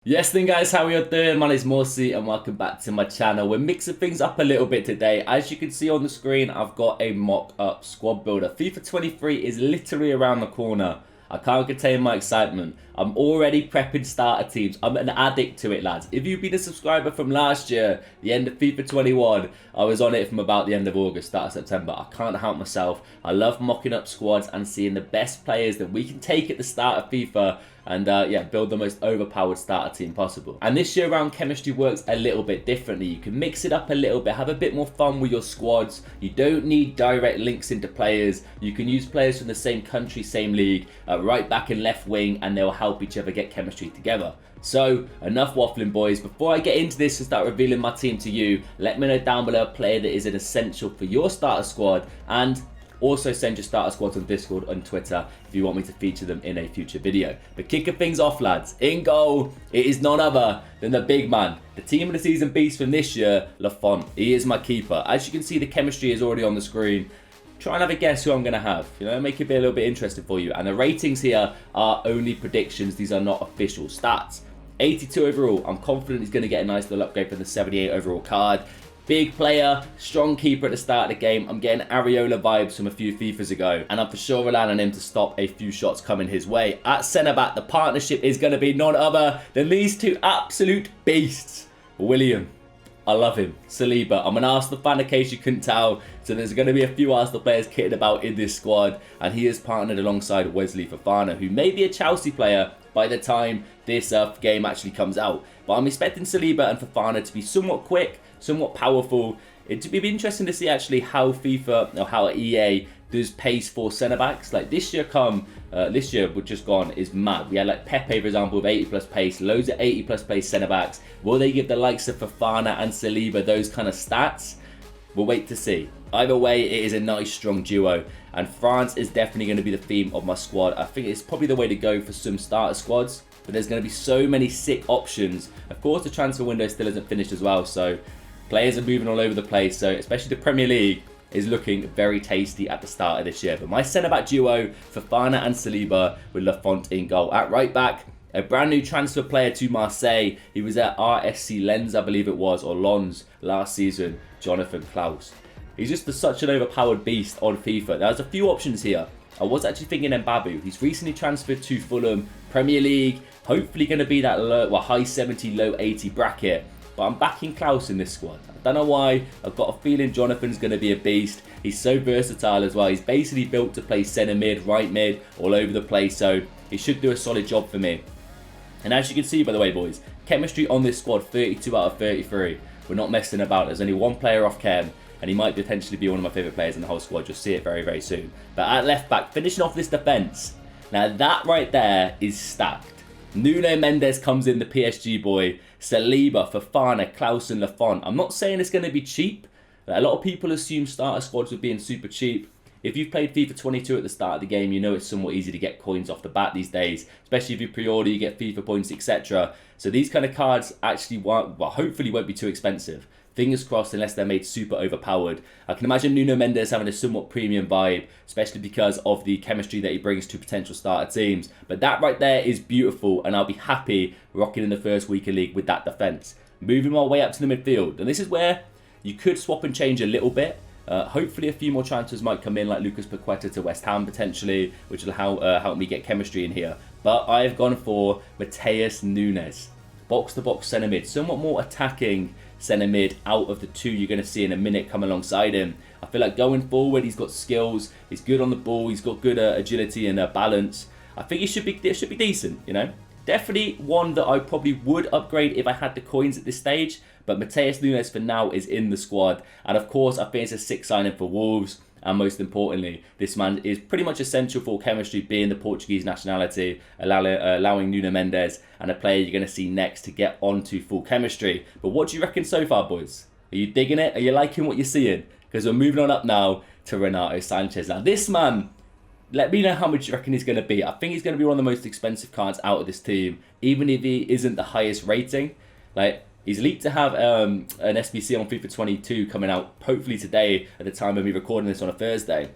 Yes then guys, how are you doing? My name is Morsi and welcome back to my channel. We're mixing things up a little bit today. As you can see on the screen, I've got a mock-up squad builder. FIFA 23 is literally around the corner. I can't contain my excitement. I'm already prepping starter teams. I'm an addict to it, lads. If you've been a subscriber from last year, the end of FIFA 21, I was on it from about the end of August, start of September. I can't help myself. I love mocking up squads and seeing the best players that we can take at the start of FIFA and yeah, build the most overpowered starter team possible. And this year round, chemistry works a little bit differently. You can mix it up a little bit, have a bit more fun with your squads. You don't need direct links into players. You can use players from the same country, same league, right back and left wing, and they'll help each other get chemistry together. So, enough waffling, boys. Before I get into this and start revealing my team to you, let me know down below a player that is an essential for your starter squad, and also send your starter squads on Discord and Twitter if you want me to feature them in a future video. But kicking things off, lads, in goal, it is none other than the big man, the team of the season beast from this year, Lafont. He is my keeper. As you can see, the chemistry is already on the screen. Try and have a guess who I'm going to have. You know, make it be a little bit interesting for you. And the ratings here are only predictions. These are not official stats. 82 overall. I'm confident he's going to get a nice little upgrade from the 78 overall card. Big player, strong keeper at the start of the game. I'm getting Areola vibes from a few FIFAs ago. And I'm for sure relying on him to stop a few shots coming his way. At centre-back, the partnership is going to be none other than these two absolute beasts. William, I love him. Saliba, I'm an Arsenal fan in case you couldn't tell. So there's going to be a few Arsenal players kitted about in this squad. And he is partnered alongside Wesley Fofana, who may be a Chelsea player by the time this game actually comes out. But I'm expecting Saliba and Fofana to be somewhat quick, somewhat powerful. It'd be interesting to see actually how FIFA or how EA does pace for centre backs. Like this year we've just gone is mad. We had like Pepe, for example, with 80 plus pace, loads of 80 plus pace centre backs. Will they give the likes of Fofana and Saliba those kind of stats? We'll wait to see. Either way, it is a nice strong duo, and France is definitely going to be the theme of my squad. I think it's probably the way to go for some starter squads, but there's going to be so many sick options. Of course, the transfer window still isn't finished as well, so players are moving all over the place. So especially the Premier League is looking very tasty at the start of this year. But my centre-back duo, Fofana and Saliba, with Lafont in goal. At right back, a brand new transfer player to Marseille. He was at RSC Lens, I believe it was, or Lens last season, Jonathan Klaus. He's just such an overpowered beast on FIFA. There's a few options here. I was actually thinking Mbabu. He's recently transferred to Fulham, Premier League. Hopefully going to be that high 70, low 80 bracket. But I'm backing Klaus in this squad. I don't know why. I've got a feeling Jonathan's going to be a beast. He's so versatile as well. He's basically built to play centre mid, right mid, all over the place. So he should do a solid job for me. And as you can see, by the way, boys, chemistry on this squad, 32 out of 33. We're not messing about. There's only one player off chem, and he might potentially be one of my favourite players in the whole squad. You'll see it very, very soon. But at left back, finishing off this defence. Now that right there is stacked. Nuno Mendes comes in, the PSG boy. Saliba, Fofana, Klaus and Lafont. I'm not saying it's going to be cheap. A lot of people assume starter squads would being super cheap. If you've played FIFA 22 at the start of the game, you know it's somewhat easy to get coins off the bat these days. Especially if you pre-order, you get FIFA points, etc. So these kind of cards actually hopefully won't be too expensive. Fingers crossed, unless they're made super overpowered. I can imagine Nuno Mendes having a somewhat premium vibe, especially because of the chemistry that he brings to potential starter teams. But that right there is beautiful, and I'll be happy rocking in the first week of league with that defence. Moving my way up to the midfield, and this is where you could swap and change a little bit. Hopefully a few more transfers might come in, like Lucas Paqueta to West Ham potentially, which will help me get chemistry in here. But I've gone for Matheus Nunes. Box-to-box centre mid, somewhat more attacking centre mid out of the two you're going to see in a minute come alongside him. I feel like going forward, he's got skills, he's good on the ball, he's got good agility and balance. I think it should be decent, you know. Definitely one that I probably would upgrade if I had the coins at this stage. But Matheus Nunes for now is in the squad. And of course, I think it's a sick signing for Wolves. And most importantly, this man is pretty much essential for chemistry, being the Portuguese nationality, allowing Nuno Mendes and a player you're going to see next to get onto full chemistry. But what do you reckon so far, boys? Are you digging it? Are you liking what you're seeing? Because we're moving on up now to Renato Sanchez. Now this man, let me know how much you reckon he's going to be. I think he's going to be one of the most expensive cards out of this team, even if he isn't the highest rating. Like, he's leaked to have an SBC on FIFA 22 coming out hopefully today at the time of me recording this on a Thursday.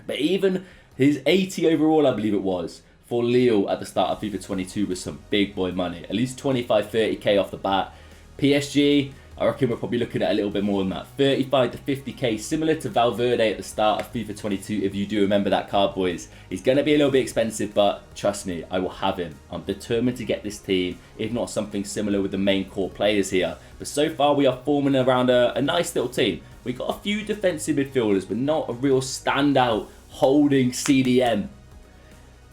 But even his 80 overall, I believe it was, for Lille at the start of FIFA 22 with some big boy money. At least 25, 30k off the bat. PSG, I reckon we're probably looking at a little bit more than that. 35 to 50k, similar to Valverde at the start of FIFA 22, if you do remember that card, boys. He's going to be a little bit expensive, but trust me, I will have him. I'm determined to get this team, if not something similar with the main core players here. But so far, we are forming around a nice little team. We've got a few defensive midfielders, but not a real standout holding CDM.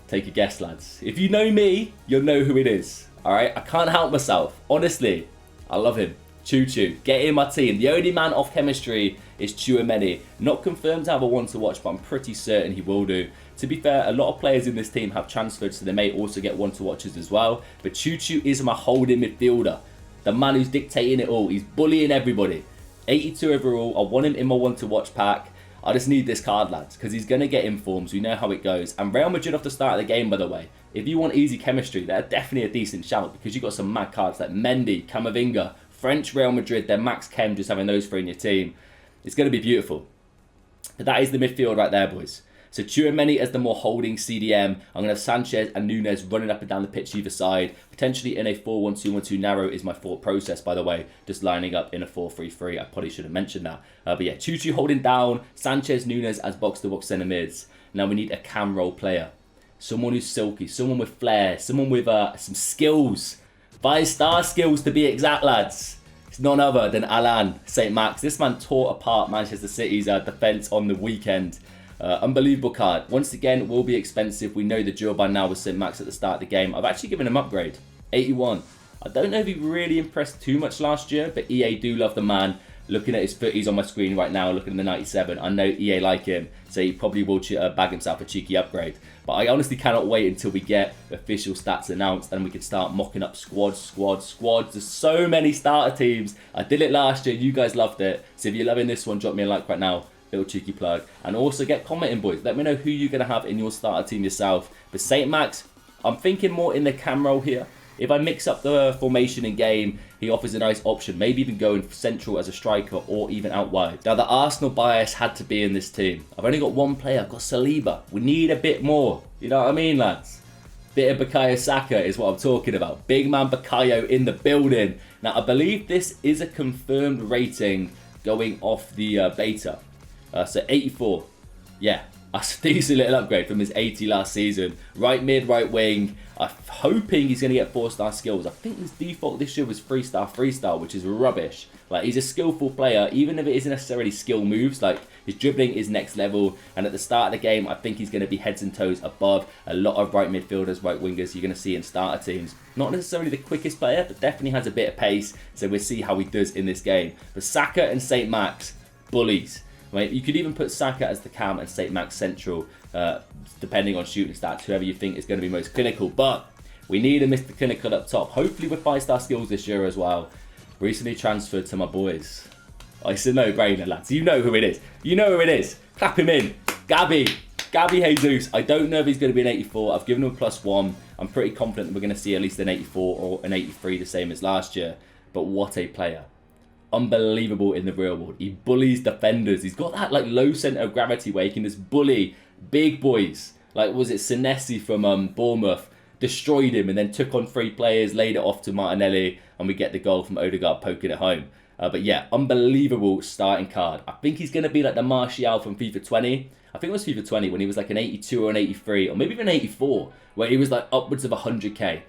Take a guess, lads. If you know me, you'll know who it is. All right, I can't help myself. Honestly, I love him. Choo-choo. Get in my team. The only man off chemistry is Tchouaméni. Not confirmed to have a one to watch, but I'm pretty certain he will do. To be fair, a lot of players in this team have transferred, so they may also get one to watches as well. But Choo-choo is my holding midfielder. The man who's dictating it all. He's bullying everybody. 82 overall. I want him in my one to watch pack. I just need this card, lads, because he's going to get informs. We know how it goes. And Real Madrid off the start of the game, by the way. If you want easy chemistry, they're definitely a decent shout because you've got some mad cards like Mendy, Camavinga, French Real Madrid, then Max Chem, just having those three in your team. It's going to be beautiful. But that is the midfield right there, boys. So Tchouaméni as the more holding CDM. I'm going to have Sanchez and Nunes running up and down the pitch either side. Potentially in a 4-1-2-1-2 narrow is my thought process, by the way. Just lining up in a 4-3-3. I probably should have mentioned that. But yeah, Choo-Choo holding down. Sanchez, Nunes as box-to-box centre mids. Now we need a cam role player. Someone who's silky. Someone with flair. Someone with some skills. 5-star skills to be exact, lads. It's none other than Alain St-Max. This man tore apart Manchester City's defence on the weekend. Unbelievable card. Once again, will be expensive. We know the drill by now with St-Max at the start of the game. I've actually given him upgrade. 81. I don't know if he really impressed too much last year, but EA do love the man. Looking at his footies on my screen right now, looking at the 97, I know EA like him, so he probably will bag himself a cheeky upgrade. But I honestly cannot wait until we get official stats announced and we can start mocking up squads. There's so many starter teams. I did it last year, you guys loved it. So if you're loving this one, drop me a like right now. Little cheeky plug. And also get commenting, boys. Let me know who you're going to have in your starter team yourself. But St. Max, I'm thinking more in the cam role here. If I mix up the formation in game, he offers a nice option. Maybe even going central as a striker or even out wide. Now, the Arsenal bias had to be in this team. I've only got one player. I've got Saliba. We need a bit more. You know what I mean, lads? Bit of Bukayo Saka is what I'm talking about. Big man Bukayo in the building. Now, I believe this is a confirmed rating going off the beta. So 84. Yeah, that's a decent little upgrade from his 80 last season. Right mid, right wing. I'm hoping he's going to get 4-star skills. I think his default this year was 3-star, which is rubbish. Like, he's a skillful player, even if it isn't necessarily skill moves. Like, his dribbling is next level. And at the start of the game, I think he's going to be heads and toes above a lot of right midfielders, right wingers you're going to see in starter teams. Not necessarily the quickest player, but definitely has a bit of pace. So we'll see how he does in this game. But Saka and St. Max, bullies. Right, you could even put Saka as the cam and St. Max central, depending on shooting stats, whoever you think is going to be most clinical. But we need a Mr. Clinical up top, hopefully with 5-star skills this year as well. Recently transferred to my boys. Oh, it's a no-brainer, lads. You know who it is. You know who it is. Clap him in. Gabby Jesus. I don't know if he's going to be an 84. I've given him a +1. I'm pretty confident that we're going to see at least an 84 or an 83, the same as last year. But what a player. Unbelievable in the real world. He bullies defenders. He's got that like low centre of gravity where he can just bully big boys. Like, was it Senesi from Bournemouth? Destroyed him and then took on 3 players, laid it off to Martinelli, and we get the goal from Odegaard poking it home. But yeah, unbelievable starting card. I think he's going to be like the Martial from FIFA 20. I think it was FIFA 20 when he was like an 82 or an 83, or maybe even 84, where he was like upwards of 100k.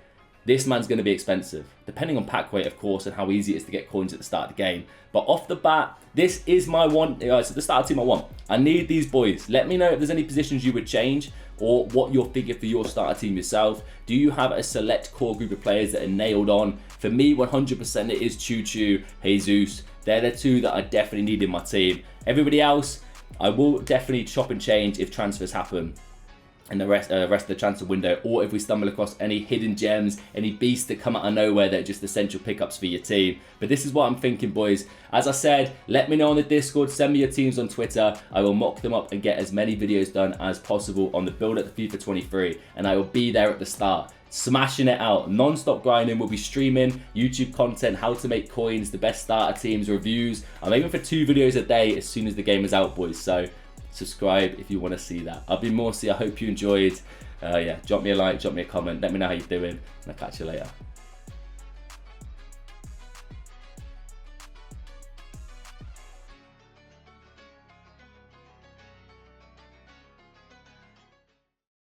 This man's going to be expensive, depending on pack weight, of course, and how easy it is to get coins at the start of the game. But off the bat, this is my one. So the start team I want. I need these boys. Let me know if there's any positions you would change or what you're thinking for your starter team yourself. Do you have a select core group of players that are nailed on? For me, 100% it is Choo-Choo, Jesus. They're the 2 that I definitely need in my team. Everybody else, I will definitely chop and change if transfers happen. And the rest of the transfer window, or if we stumble across any hidden gems, any beasts that come out of nowhere that are just essential pickups for your team. But this is what I'm thinking, boys. As I said, let me know on the Discord, send me your teams on Twitter. I will mock them up and get as many videos done as possible on the build at the FIFA 23, and I will be there at the start, smashing it out, non-stop grinding. We'll be streaming YouTube content, how to make coins, the best starter teams, reviews. I'm aiming for 2 videos a day as soon as the game is out, boys. So subscribe if you want to see that. I've been Morsey. I hope you enjoyed. Yeah, drop me a like, drop me a comment, let me know how you're doing, and I'll catch you later.